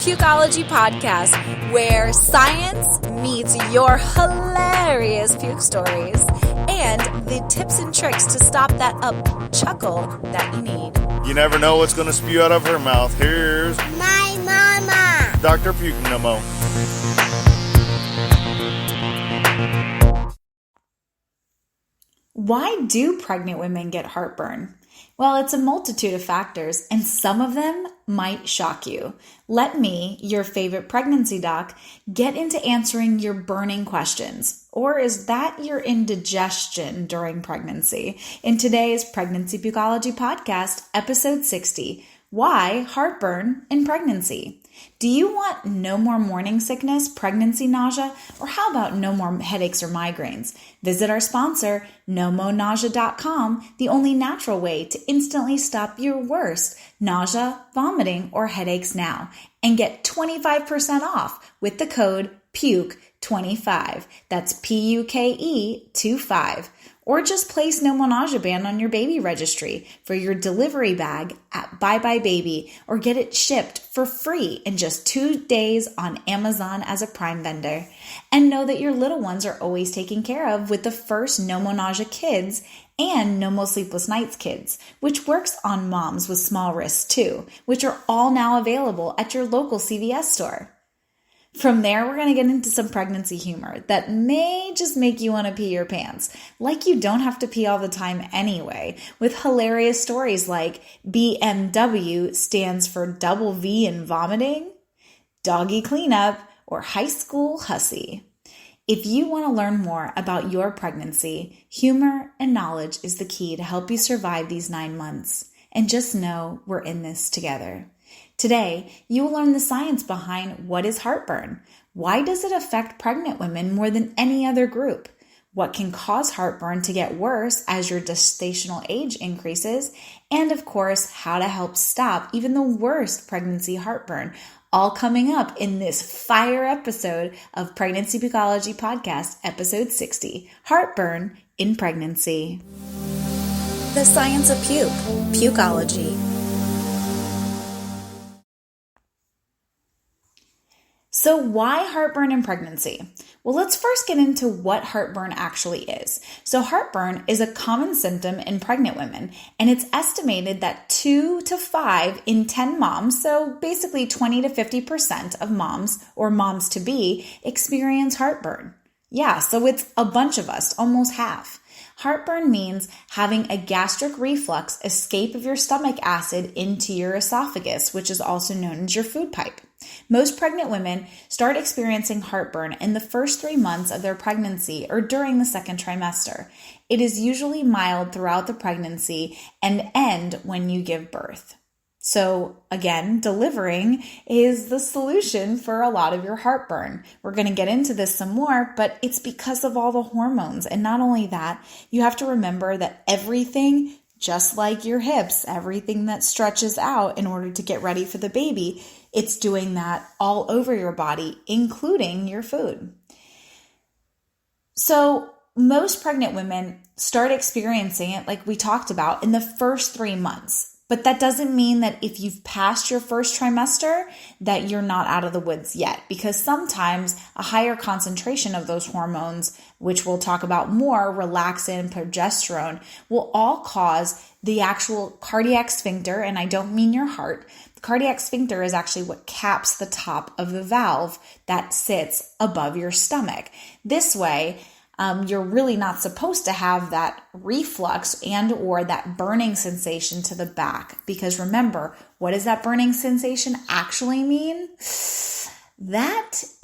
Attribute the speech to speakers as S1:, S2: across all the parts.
S1: Pukeology Podcast, where science meets your hilarious puke stories and the tips and tricks to stop that up-chuckle that you need.
S2: You never know what's going to spew out of her mouth. Here's
S3: my mama,
S2: Dr. Pukeology.
S4: Why do pregnant women get heartburn? Well, it's a multitude of factors, and some of them might shock you. Let me, your favorite pregnancy doc, get into answering your burning questions. Or is that your indigestion during pregnancy? In today's Pregnancy Pukeology Podcast, episode 60, Why Heartburn in Pregnancy? Do you want no more morning sickness, pregnancy nausea, or how about no more headaches or migraines? Visit our sponsor, nomonausea.com, the only natural way to instantly stop your worst nausea, vomiting, or headaches now, and get 25% off with the code PUKE25. That's PUKE25. Or just place Nausea Band on your baby registry for your delivery bag at Bye Bye Baby, or get it shipped for free in just 2 days on Amazon as a Prime vendor. And know that your little ones are always taken care of with the first No Mo Nausea Kids and No Mo Sleepless Nights Kids, which works on moms with small wrists too, which are all now available at your local CVS store. From there, we're going to get into some pregnancy humor that may just make you want to pee your pants, like you don't have to pee all the time anyway, with hilarious stories like BMW stands for double V in vomiting, doggy cleanup, or high school hussy. If you want to learn more about your pregnancy, humor and knowledge is the key to help you survive these 9 months. And just know we're in this together. Today, you will learn the science behind what is heartburn. Why does it affect pregnant women more than any other group? What can cause heartburn to get worse as your gestational age increases? And of course, how to help stop even the worst pregnancy heartburn. All coming up in this fire episode of Pregnancy Pukeology Podcast, episode 60, Heartburn in Pregnancy.
S1: The science of puke, pukeology.
S4: So why heartburn in pregnancy? Well, let's first get into what heartburn actually is. So heartburn is a common symptom in pregnant women, and it's estimated that 2 to 5 in 10 moms, so basically 20 to 50% of moms or moms-to-be, experience heartburn. Yeah, so it's a bunch of us, almost half. Heartburn means having a gastric reflux escape of your stomach acid into your esophagus, which is also known as your food pipe. Most pregnant women start experiencing heartburn in the first 3 months of their pregnancy or during the second trimester. It is usually mild throughout the pregnancy and end when you give birth. So again, delivering is the solution for a lot of your heartburn. We're going to get into this some more, but it's because of all the hormones. And not only that, you have to remember that everything, just like your hips, everything that stretches out in order to get ready for the baby, it's doing that all over your body, including your food. So most pregnant women start experiencing it, like we talked about, in the first 3 months. But that doesn't mean that if you've passed your first trimester that you're not out of the woods yet, because sometimes a higher concentration of those hormones, which we'll talk about more, relaxin and progesterone, will all cause the actual cardiac sphincter, and I don't mean your heart. The cardiac sphincter is actually what caps the top of the valve that sits above your stomach. This way, you're really not supposed to have that reflux and or that burning sensation to the back. Because remember, what does that burning sensation actually mean? That's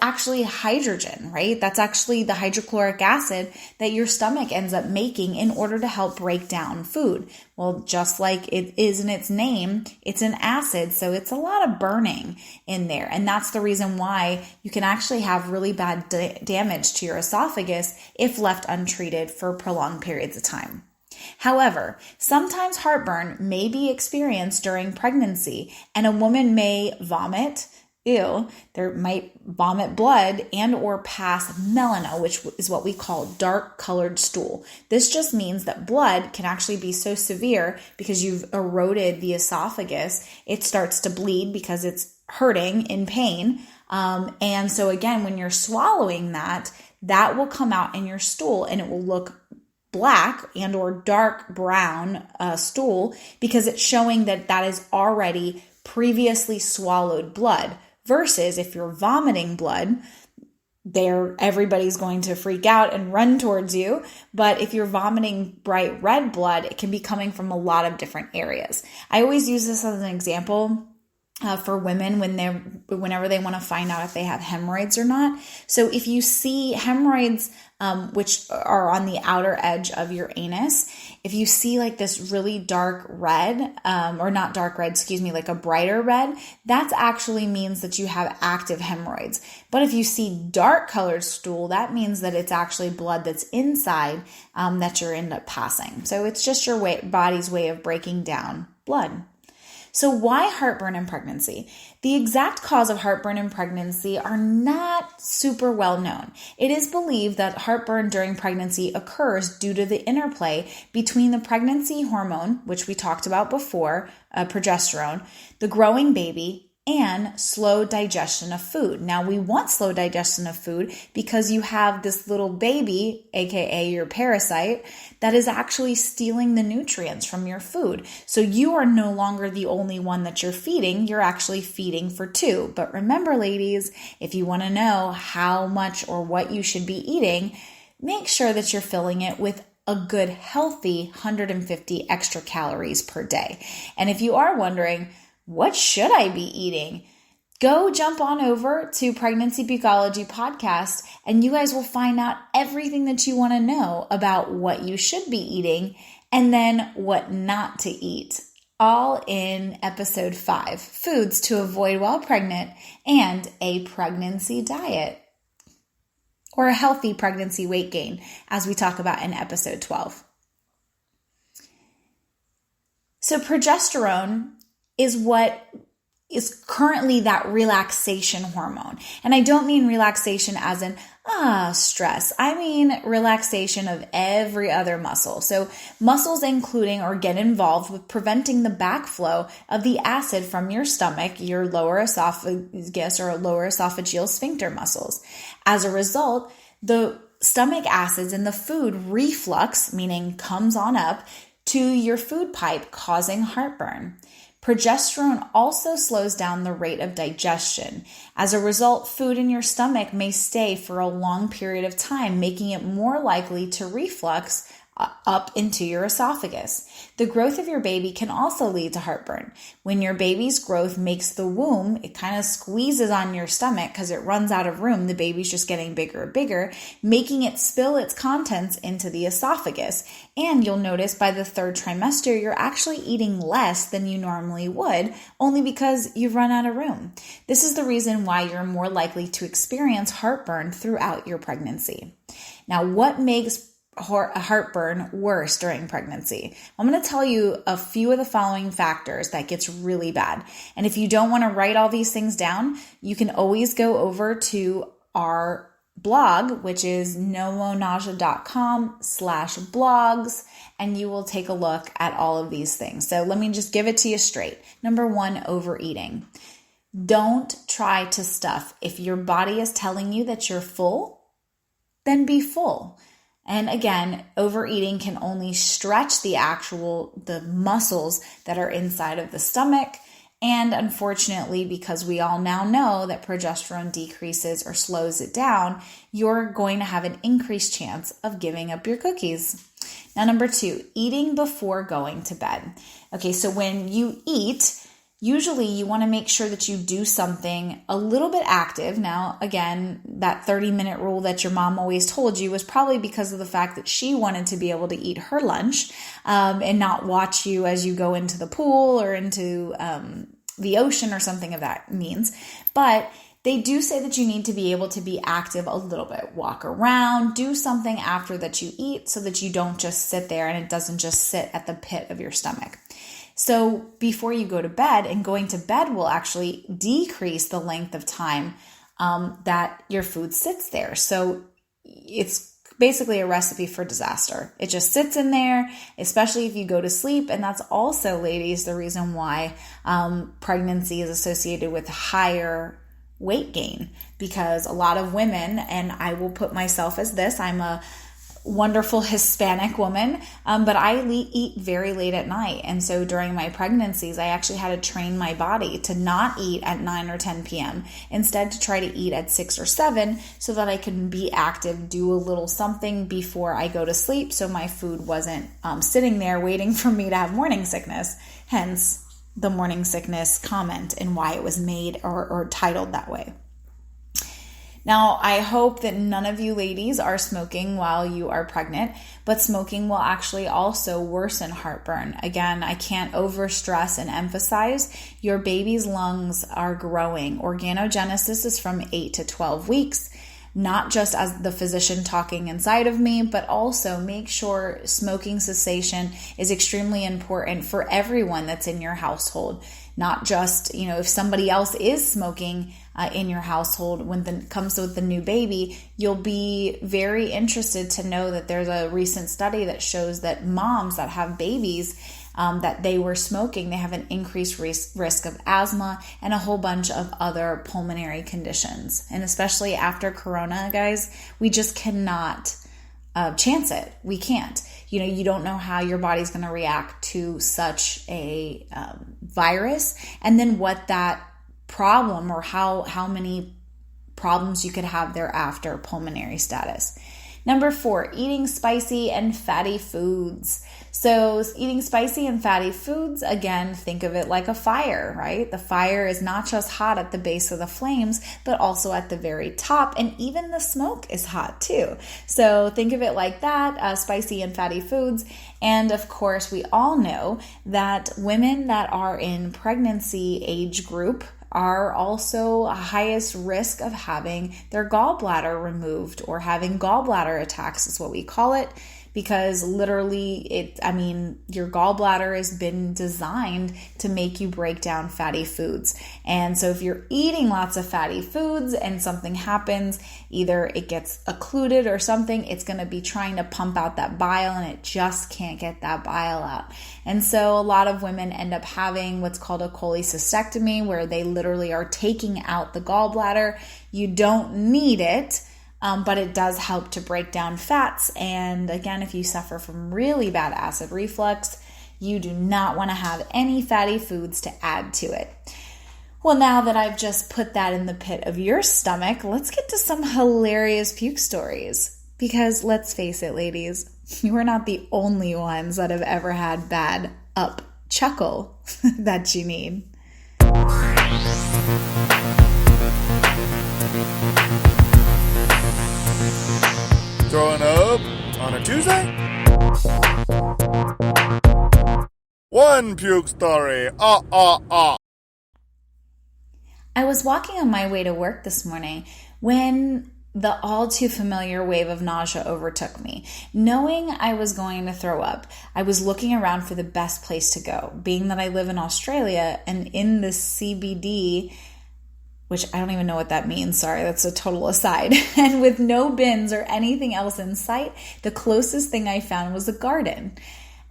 S4: actually hydrogen, right? That's actually the hydrochloric acid that your stomach ends up making in order to help break down food. Well, just like it is in its name, it's an acid, so it's a lot of burning in there. And that's the reason why you can actually have really bad damage to your esophagus if left untreated for prolonged periods of time. However, sometimes heartburn may be experienced during pregnancy, and a woman may vomit, ew, they might vomit blood and or pass melena, which is what we call dark colored stool. This just means that blood can actually be so severe because you've eroded the esophagus, it starts to bleed because it's hurting in pain. And so again, when you're swallowing that will come out in your stool and it will look black and or dark brown stool because it's showing that is already previously swallowed blood. Versus if you're vomiting blood, everybody's going to freak out and run towards you. But if you're vomiting bright red blood, it can be coming from a lot of different areas. I always use this as an example for women whenever they want to find out if they have hemorrhoids or not. So if you see hemorrhoids, which are on the outer edge of your anus, if you see like this really dark red, or not dark red, like a brighter red, that actually means that you have active hemorrhoids. But if you see dark colored stool, that means that it's actually blood that's inside that you're end up passing. So it's just your body's way of breaking down blood. So why heartburn in pregnancy? The exact cause of heartburn in pregnancy are not super well known. It is believed that heartburn during pregnancy occurs due to the interplay between the pregnancy hormone, which we talked about before, progesterone, the growing baby, and slow digestion of food. Now, we want slow digestion of food because you have this little baby, aka your parasite, that is actually stealing the nutrients from your food. So you are no longer the only one that you're feeding, you're actually feeding for two. But remember, ladies, if you want to know how much or what you should be eating, make sure that you're filling it with a good, healthy 150 extra calories per day. And if you are wondering, what should I be eating? Go jump on over to Pregnancy Pukeology Podcast and you guys will find out everything that you want to know about what you should be eating and then what not to eat. All in episode 5, Foods to Avoid While Pregnant and a Pregnancy Diet, or a healthy pregnancy weight gain, as we talk about in episode 12. So progesterone is what is currently that relaxation hormone. And I don't mean relaxation as in, stress. I mean relaxation of every other muscle. So muscles including or get involved with preventing the backflow of the acid from your stomach, your lower esophagus or lower esophageal sphincter muscles. As a result, the stomach acids in the food reflux, meaning comes on up, to your food pipe, causing heartburn. Progesterone also slows down the rate of digestion. As a result, food in your stomach may stay for a long period of time, making it more likely to reflux up into your esophagus. The growth of your baby can also lead to heartburn. When your baby's growth makes the womb, it kind of squeezes on your stomach because it runs out of room. The baby's just getting bigger and bigger, making it spill its contents into the esophagus. And you'll notice by the 3rd trimester, you're actually eating less than you normally would, only because you've run out of room. This is the reason why you're more likely to experience heartburn throughout your pregnancy. Now, what makes heartburn worse during pregnancy? I'm going to tell you a few of the following factors that gets really bad. And if you don't want to write all these things down, you can always go over to our blog, which is nomonausea.com/blogs, and you will take a look at all of these things. So let me just give it to you straight. Number 1, overeating. Don't try to stuff. If your body is telling you that you're full, then be full. And again, overeating can only stretch the muscles that are inside of the stomach. And unfortunately, because we all now know that progesterone decreases or slows it down, you're going to have an increased chance of giving up your cookies. Now, number 2, eating before going to bed. Okay, so when you eat, usually you want to make sure that you do something a little bit active. Now, again, that 30-minute rule that your mom always told you was probably because of the fact that she wanted to be able to eat her lunch and not watch you as you go into the pool or into the ocean or something of that means. But they do say that you need to be able to be active a little bit. Walk around, do something after that you eat so that you don't just sit there and it doesn't just sit at the pit of your stomach. So before you go to bed, and going to bed will actually decrease the length of time that your food sits there. So it's basically a recipe for disaster. It just sits in there, especially if you go to sleep. And that's also, ladies, the reason why pregnancy is associated with higher weight gain, because a lot of women, and I will put myself as this, I'm a wonderful Hispanic woman, but I eat very late at night. And so during my pregnancies, I actually had to train my body to not eat at 9 or 10 p.m. Instead, to try to eat at 6 or 7 so that I can be active, do a little something before I go to sleep, so my food wasn't sitting there waiting for me to have morning sickness. Hence the morning sickness comment and why it was made or titled that way. Now, I hope that none of you ladies are smoking while you are pregnant, but smoking will actually also worsen heartburn. Again, I can't overstress and emphasize your baby's lungs are growing. Organogenesis is from 8 to 12 weeks, not just as the physician talking inside of me, but also make sure smoking cessation is extremely important for everyone that's in your household. Not just, if somebody else is smoking in your household when it comes with the new baby, you'll be very interested to know that there's a recent study that shows that moms that have babies that they were smoking, they have an increased risk of asthma and a whole bunch of other pulmonary conditions. And especially after Corona, guys, we just cannot chance it. We can't. You don't know how your body's going to react to such a virus, and then what that problem or how many problems you could have thereafter, pulmonary status. Number 4, eating spicy and fatty foods. So eating spicy and fatty foods, again, think of it like a fire, right? The fire is not just hot at the base of the flames, but also at the very top. And even the smoke is hot too. So think of it like that, spicy and fatty foods. And of course, we all know that women that are in pregnancy age group are also highest risk of having their gallbladder removed, or having gallbladder attacks is what we call it, because literally your gallbladder has been designed to make you break down fatty foods. And so if you're eating lots of fatty foods and something happens, either it gets occluded or something, it's going to be trying to pump out that bile, and it just can't get that bile out. And so a lot of women end up having what's called a cholecystectomy, where they literally are taking out the gallbladder. You don't need it, but it does help to break down fats. And again, if you suffer from really bad acid reflux, you do not want to have any fatty foods to add to it. Well, now that I've just put that in the pit of your stomach, let's get to some hilarious puke stories. Because let's face it, ladies, you are not the only ones that have ever had bad up-chuckle that you need.
S2: Throwing up on a Tuesday? One puke story.
S4: I was walking on my way to work this morning when the all too familiar wave of nausea overtook me. Knowing I was going to throw up, I was looking around for the best place to go. Being that I live in Australia and in the CBD, which I don't even know what that means. Sorry, that's a total aside. And with no bins or anything else in sight, the closest thing I found was a garden.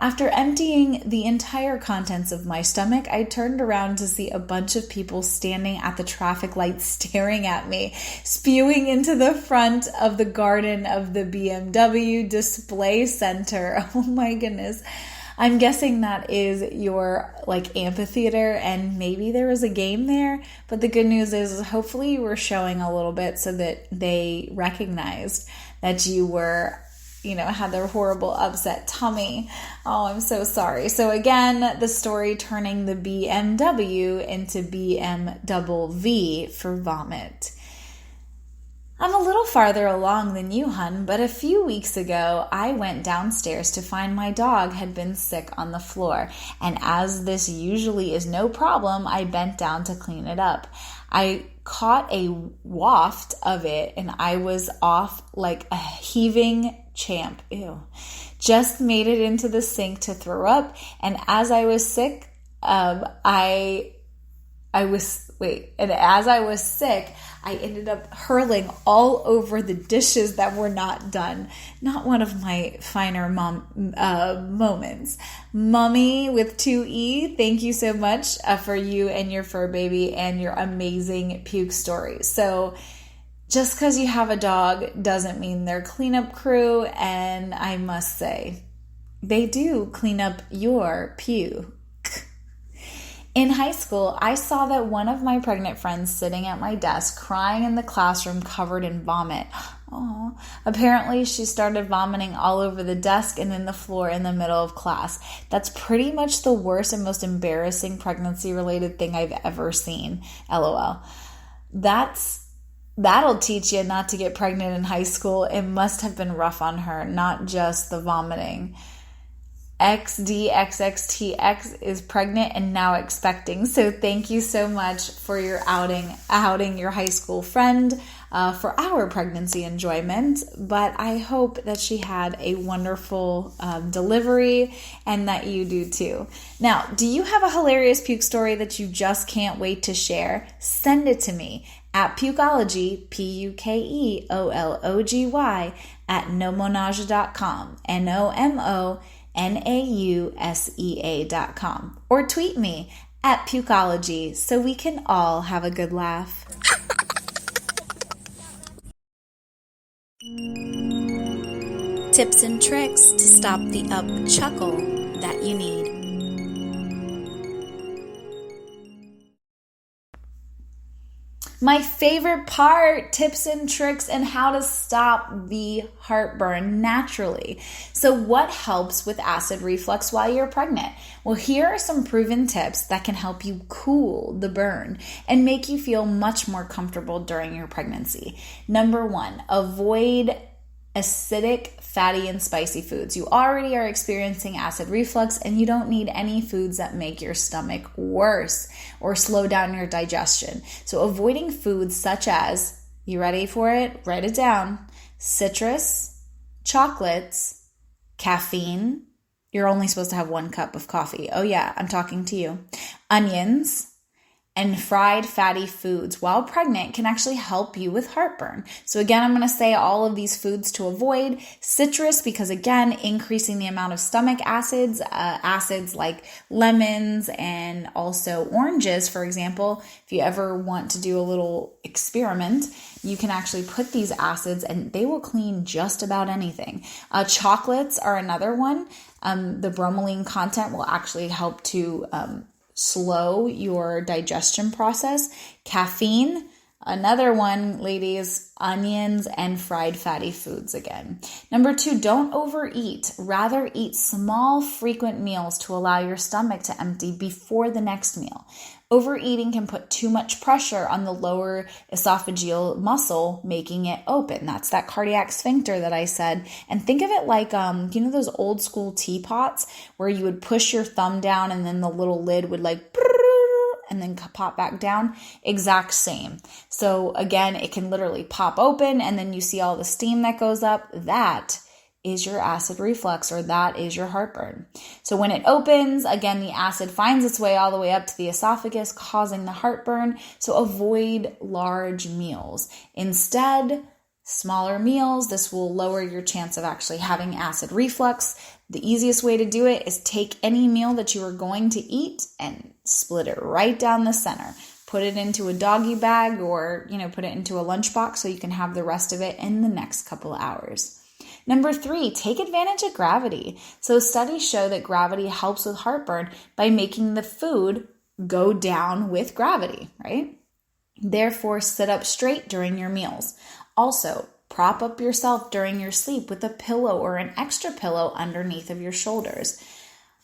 S4: After emptying the entire contents of my stomach, I turned around to see a bunch of people standing at the traffic light staring at me, spewing into the front of the garden of the BMW display center. Oh my goodness. I'm guessing that is your amphitheater, and maybe there was a game there. But the good news is hopefully you were showing a little bit so that they recognized that you were had their horrible upset tummy. Oh, I'm so sorry. So again, the story turning the BMW into BMV for vomit. I'm a little farther along than you, hun, but a few weeks ago, I went downstairs to find my dog had been sick on the floor. And as this usually is no problem, I bent down to clean it up. I caught a waft of it and I was off like a heaving champ. Ew. Just made it into the sink to throw up. And as I was sick, And as I was sick, I ended up hurling all over the dishes that were not done. Not one of my finer moments. Mommy with 2E, thank you so much for you and your fur baby and your amazing puke story. So just because you have a dog doesn't mean they're cleanup crew, and I must say, they do clean up your puke. In high school, I saw that one of my pregnant friends sitting at my desk crying in the classroom covered in vomit. Aww. Apparently, she started vomiting all over the desk and in the floor in the middle of class. That's pretty much the worst and most embarrassing pregnancy-related thing I've ever seen. LOL. That'll teach you not to get pregnant in high school. It must have been rough on her, not just the vomiting. XDXXTX is pregnant and now expecting. So thank you so much for your outing your high school friend for our pregnancy enjoyment. But I hope that she had a wonderful delivery and that you do too. Now, do you have a hilarious puke story that you just can't wait to share? Send it to me at Pukeology, Pukeology, at nomonausea.com, NOMONAUSEA.com, or tweet me at Pukeology so we can all have a good laugh.
S1: Tips and tricks to stop the up-chuckle that you need.
S4: My favorite part, tips and tricks and how to stop the heartburn naturally. So what helps with acid reflux while you're pregnant? Well, here are some proven tips that can help you cool the burn and make you feel much more comfortable during your pregnancy. Number 1, avoid acidic, fatty, and spicy foods. You already are experiencing acid reflux and you don't need any foods that make your stomach worse or slow down your digestion. So avoiding foods such as, you ready for it? Write it down. Citrus, chocolates, caffeine. You're only supposed to have 1 cup of coffee. Oh yeah, I'm talking to you. Onions, and fried fatty foods while pregnant can actually help you with heartburn. So again, I'm going to say all of these foods to avoid. Citrus, because again, increasing the amount of stomach acids, acids like lemons and also oranges, for example. If you ever want to do a little experiment, you can actually put these acids and they will clean just about anything. Chocolates are another one. The bromelain content will actually help to slow your digestion process. Caffeine, another one, ladies, onions and fried fatty foods again. Number 2, don't overeat. Rather eat small, frequent meals to allow your stomach to empty before the next meal. Overeating can put too much pressure on the lower esophageal muscle, making it open. That's that cardiac sphincter that I said. And think of it like, you know, those old school teapots where you would push your thumb down and then the little lid would like, and then pop back down. Exact same. So again, it can literally pop open and then you see all the steam that goes up. That is your acid reflux, or that is your heartburn. So when it opens, again, the acid finds its way all the way up to the esophagus, causing the heartburn. So avoid large meals. Instead, smaller meals. This will lower your chance of actually having acid reflux. The easiest way to do it is take any meal that you are going to eat and split it right down the center. Put it into a doggy bag or, put it into a lunchbox so you can have the rest of it in the next couple of hours. Number 3, take advantage of gravity. So studies show that gravity helps with heartburn by making the food go down with gravity, right? Therefore, sit up straight during your meals. Also, prop up yourself during your sleep with a pillow or an extra pillow underneath of your shoulders.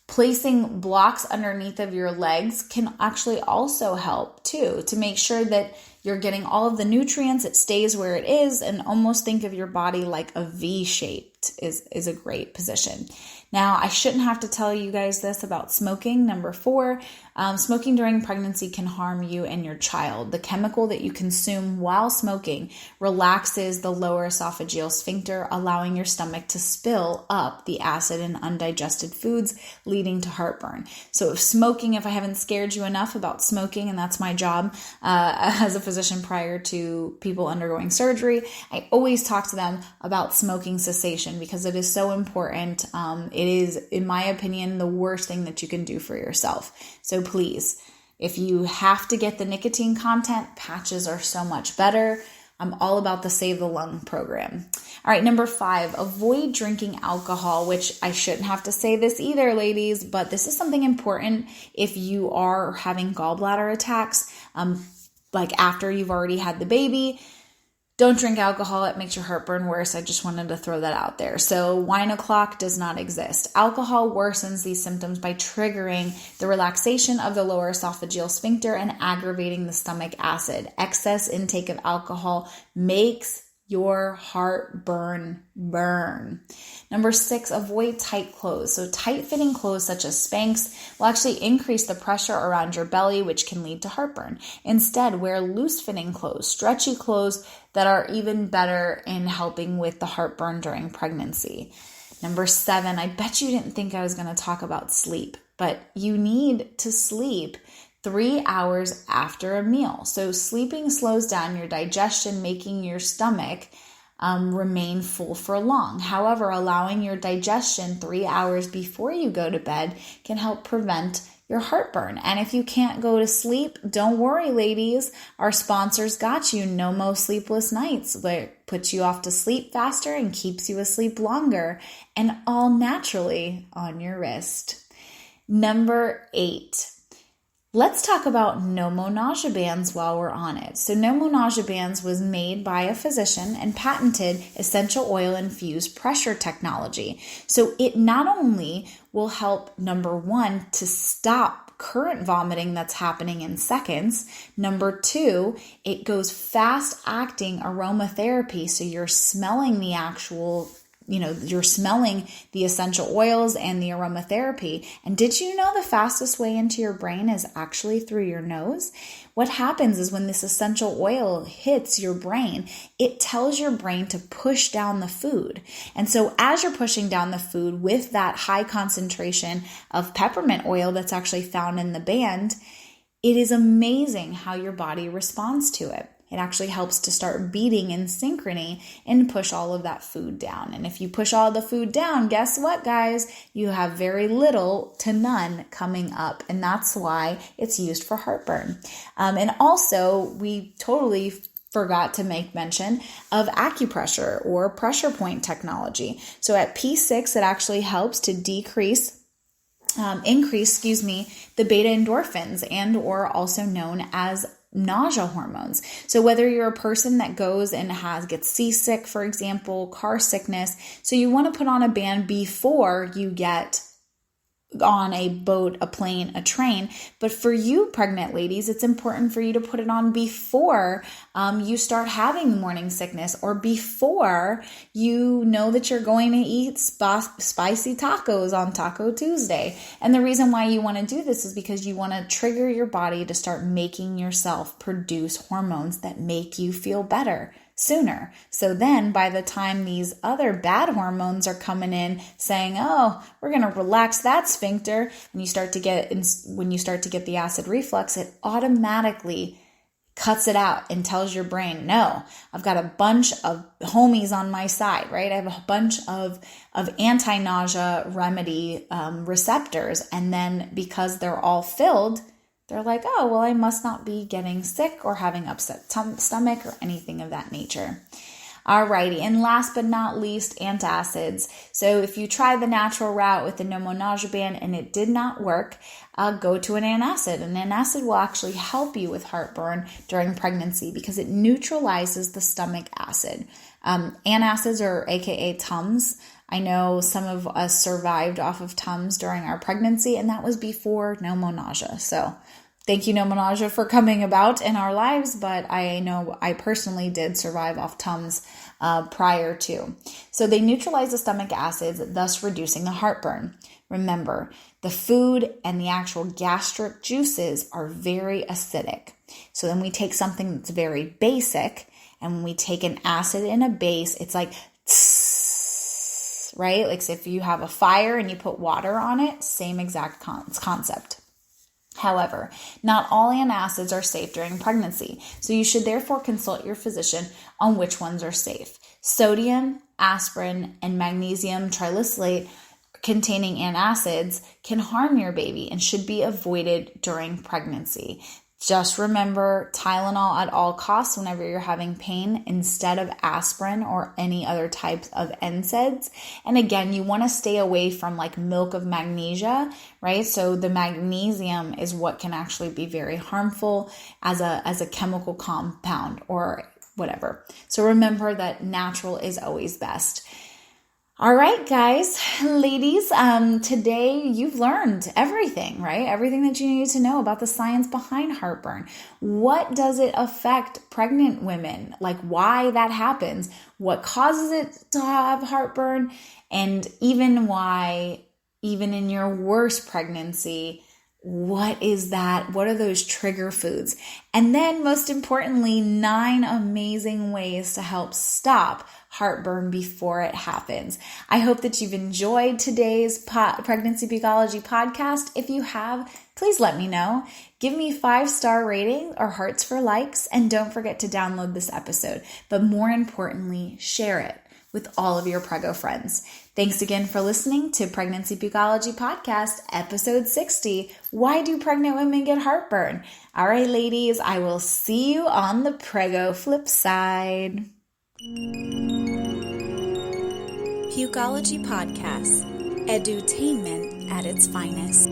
S4: Placing blocks underneath of your legs can actually also help too, to make sure that you're getting all of the nutrients, it stays where it is, and almost think of your body like a V shape seat is a great position. Now, I shouldn't have to tell you guys this about smoking. Number 4, smoking during pregnancy can harm you and your child. The chemical that you consume while smoking relaxes the lower esophageal sphincter, allowing your stomach to spill up the acid in undigested foods, leading to heartburn. So if I haven't scared you enough about smoking, and that's my job as a physician prior to people undergoing surgery, I always talk to them about smoking cessation because it is so important. It is, in my opinion, the worst thing that you can do for yourself. So please, if you have to get the nicotine content, patches are so much better. I'm all about the Save the Lung program. All right, number 5, avoid drinking alcohol, which I shouldn't have to say this either, ladies, but this is something important if you are having gallbladder attacks, like after you've already had the baby. Don't drink alcohol. It makes your heartburn worse. I just wanted to throw that out there. So wine o'clock does not exist. Alcohol worsens these symptoms by triggering the relaxation of the lower esophageal sphincter and aggravating the stomach acid. Excess intake of alcohol makes your heartburn burn. Number 6, avoid tight clothes. So tight-fitting clothes such as Spanx will actually increase the pressure around your belly, which can lead to heartburn. Instead, wear loose-fitting clothes, stretchy clothes that are even better in helping with the heartburn during pregnancy. Number 7, I bet you didn't think I was going to talk about sleep, but you need to sleep 3 hours after a meal. So sleeping slows down your digestion, making your stomach remain full for long. However, allowing your digestion 3 hours before you go to bed can help prevent your heartburn. And if you can't go to sleep, don't worry, ladies. Our sponsors got you. No Mo Sleepless Nights. That puts you off to sleep faster and keeps you asleep longer, and all naturally on your wrist. Number 8. Let's talk about Nausea Bands while we're on it. So Nausea Bands was made by a physician and patented essential oil infused pressure technology. So it not only will help, number 1, to stop current vomiting that's happening in seconds. Number 2, it goes fast acting aromatherapy. So you're smelling the actual you're smelling the essential oils and the aromatherapy. And did you know the fastest way into your brain is actually through your nose? What happens is when this essential oil hits your brain, it tells your brain to push down the food. And so as you're pushing down the food with that high concentration of peppermint oil that's actually found in the band, it is amazing how your body responds to it. It actually helps to start beating in synchrony and push all of that food down. And if you push all the food down, guess what, guys? You have very little to none coming up. And that's why it's used for heartburn. And also, we totally forgot to make mention of acupressure or pressure point technology. So at P6, it actually helps to increase the beta endorphins, and or also known as nausea hormones. So whether you're a person that goes and gets seasick, for example, car sickness, so you want to put on a band before you get on a boat, a plane, a train. But for you pregnant ladies, it's important for you to put it on before you start having the morning sickness, or before you know that you're going to eat spicy tacos on Taco Tuesday. And the reason why you want to do this is because you want to trigger your body to start making yourself produce hormones that make you feel better sooner. So then by the time these other bad hormones are coming in saying, oh, we're going to relax that sphincter, and when you start to get the acid reflux, it automatically cuts it out and tells your brain, no, I've got a bunch of homies on my side, right? I have a bunch of anti-nausea remedy receptors. And then because they're all filled, they're like, oh, well, I must not be getting sick or having upset stomach or anything of that nature. Alrighty, and last but not least, antacids. So if you try the natural route with the Nausea Band and it did not work, go to an antacid. An antacid will actually help you with heartburn during pregnancy because it neutralizes the stomach acid. Antacids, or aka Tums, I know some of us survived off of Tums during our pregnancy, and that was before nausea. So Thank you, Nausea, for coming about in our lives, but I know I personally did survive off Tums prior to. So they neutralize the stomach acids, thus reducing the heartburn. Remember, the food and the actual gastric juices are very acidic. So then we take something that's very basic, and when we take an acid and a base, it's like, tss, right? Like if you have a fire and you put water on it, same exact concept. However, not all antacids are safe during pregnancy, so you should therefore consult your physician on which ones are safe. Sodium, aspirin, and magnesium triacylate containing antacids can harm your baby and should be avoided during pregnancy. Just remember Tylenol at all costs whenever you're having pain instead of aspirin or any other types of NSAIDs. And again, you want to stay away from like milk of magnesia, right? So the magnesium is what can actually be very harmful as a chemical compound or whatever. So remember that natural is always best. All right, guys, ladies, today you've learned everything, right? Everything that you need to know about the science behind heartburn. What does it affect pregnant women? Like why that happens, what causes it to have heartburn, and even why, even in your worst pregnancy, what is that? What are those trigger foods? And then most importantly, 9 amazing ways to help stop heartburn before it happens. I hope that you've enjoyed today's Pregnancy Pukeology podcast. If you have, please let me know. Give me 5-star rating or hearts for likes, and don't forget to download this episode. But more importantly, share it with all of your Prego friends. Thanks again for listening to Pregnancy Pukeology Podcast, episode 60. Why do pregnant women get heartburn? All right, ladies, I will see you on the Prego flip side.
S1: Pukeology Podcast, edutainment at its finest.